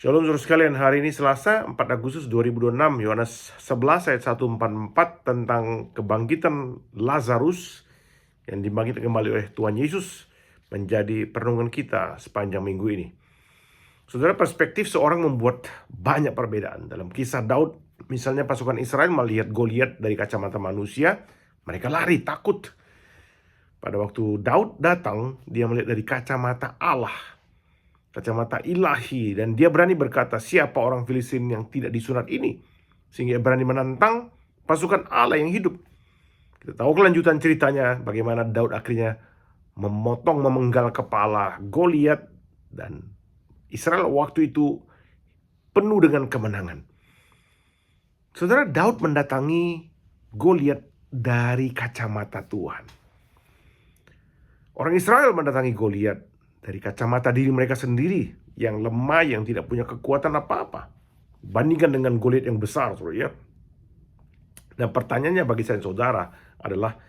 Shalom saudara sekalian, hari ini Selasa 4 Agustus 2026, Yohanes 11 ayat 144 tentang kebangkitan Lazarus yang dibangkitkan kembali oleh Tuhan Yesus menjadi perenungan kita sepanjang minggu ini. Saudara, perspektif seorang membuat banyak perbedaan. Dalam kisah Daud, misalnya pasukan Israel melihat Goliat dari kacamata manusia, mereka lari takut. Pada waktu Daud datang, dia melihat dari kacamata Allah, kacamata ilahi, dan dia berani berkata, siapa orang Filistin yang tidak disunat ini, sehingga berani menantang pasukan Allah yang hidup. Kita tahu kelanjutan ceritanya, bagaimana Daud akhirnya memenggal kepala Goliat, dan Israel waktu itu penuh dengan kemenangan. Saudara, Daud mendatangi Goliat dari kacamata Tuhan. Orang Israel mendatangi Goliat dari kacamata diri mereka sendiri yang lemah, yang tidak punya kekuatan apa-apa. Bandingkan dengan Goliat yang besar, saudara ya. Dan pertanyaannya bagi saya saudara adalah,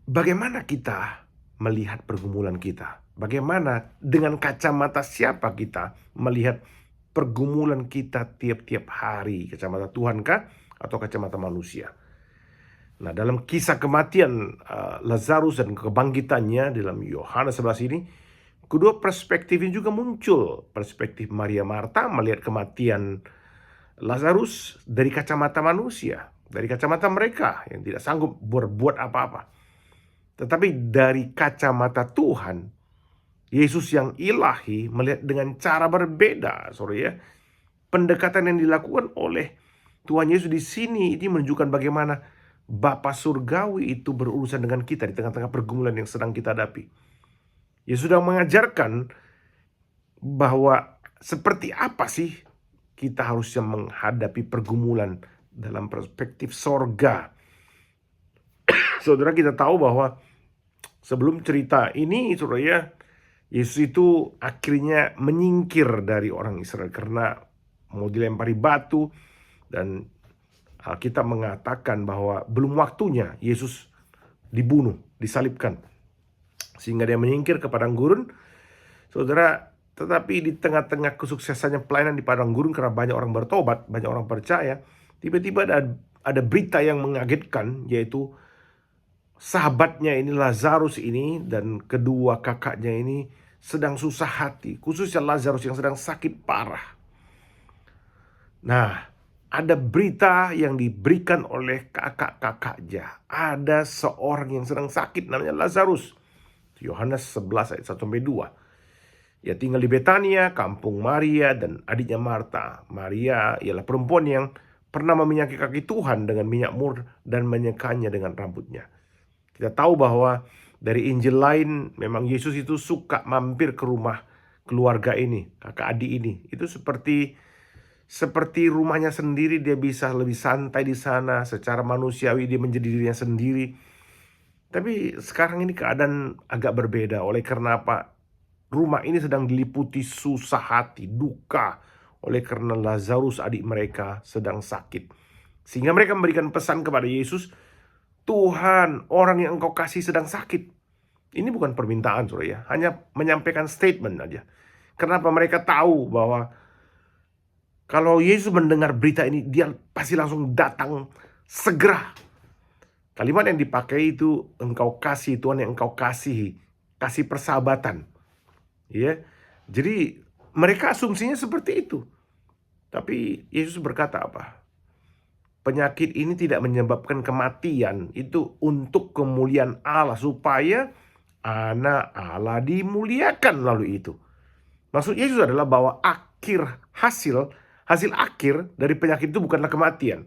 bagaimana kita melihat pergumulan kita? Bagaimana dengan kacamata siapa kita melihat pergumulan kita tiap-tiap hari? Kacamata Tuhan kah atau kacamata manusia? Nah, dalam kisah kematian Lazarus dan kebangkitannya dalam Yohanes 11 ini, kedua perspektif ini juga muncul. Perspektif Maria Marta melihat kematian Lazarus dari kacamata manusia, dari kacamata mereka yang tidak sanggup berbuat apa-apa. Tetapi dari kacamata Tuhan, Yesus yang ilahi melihat dengan cara berbeda, ya. Pendekatan yang dilakukan oleh Tuhan Yesus di sini ini menunjukkan bagaimana Bapa surgawi itu berurusan dengan kita di tengah-tengah pergumulan yang sedang kita hadapi. Yesus sudah mengajarkan bahwa seperti apa sih kita harusnya menghadapi pergumulan dalam perspektif sorga. Saudara, kita tahu bahwa sebelum cerita ini, saudara ya, Yesus itu akhirnya menyingkir dari orang Israel karena mau dilempari batu, dan Alkitab mengatakan bahwa belum waktunya Yesus dibunuh, disalibkan, sehingga dia menyingkir ke padang gurun, saudara. Tetapi di tengah-tengah kesuksesannya pelayanan di padang gurun, karena banyak orang bertobat, banyak orang percaya, tiba-tiba ada berita yang mengagetkan, yaitu sahabatnya ini, Lazarus ini, dan kedua kakaknya ini sedang susah hati, khususnya Lazarus yang sedang sakit parah. Nah, ada berita yang diberikan oleh kakak-kakaknya. Ada seorang yang sedang sakit namanya Lazarus. Yohanes 11 ayat 1-2. Ia tinggal di Betania, kampung Maria dan adiknya Marta. Maria ialah perempuan yang pernah meminyaki kaki Tuhan dengan minyak mur dan menyekanya dengan rambutnya. Kita tahu bahwa dari Injil lain memang Yesus itu suka mampir ke rumah keluarga ini, kakak adik ini. Itu seperti rumahnya sendiri. Dia bisa lebih santai di sana. Secara manusiawi dia menjadi dirinya sendiri. Tapi sekarang ini keadaan agak berbeda. Oleh karena apa? Rumah ini sedang diliputi susah hati, duka, oleh karena Lazarus adik mereka sedang sakit. Sehingga mereka memberikan pesan kepada Yesus, Tuhan, orang yang engkau kasih sedang sakit. Ini bukan permintaan, saudara ya. Hanya menyampaikan statement aja. Kenapa? Mereka tahu bahwa kalau Yesus mendengar berita ini, dia pasti langsung datang segera. Kalimat yang dipakai itu, engkau kasih, Tuhan yang engkau kasihi, kasih persahabatan. Ya, jadi mereka asumsinya seperti itu. Tapi Yesus berkata apa? Penyakit ini tidak menyebabkan kematian, itu untuk kemuliaan Allah, supaya anak Allah dimuliakan lalu itu. Maksud Yesus adalah bahwa hasil akhir dari penyakit itu bukanlah kematian.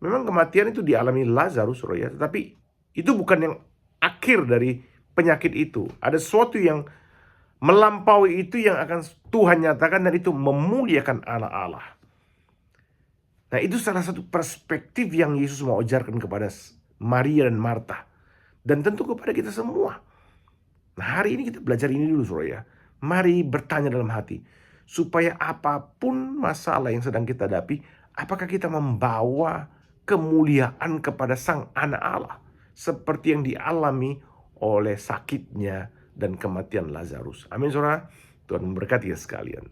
Memang kematian itu dialami Lazarus, ya, tetapi itu bukan yang akhir dari penyakit itu. Ada sesuatu yang melampaui itu yang akan Tuhan nyatakan, dan itu memuliakan anak Allah. Nah, itu salah satu perspektif yang Yesus mau ajarkan kepada Maria dan Marta, dan tentu kepada kita semua. Nah, hari ini kita belajar ini dulu, saudara ya. Mari bertanya dalam hati, supaya apapun masalah yang sedang kita hadapi, apakah kita membawa kemuliaan kepada Sang Anak Allah, seperti yang dialami oleh sakitnya dan kematian Lazarus. Amin, saudara. Tuhan memberkati ya sekalian.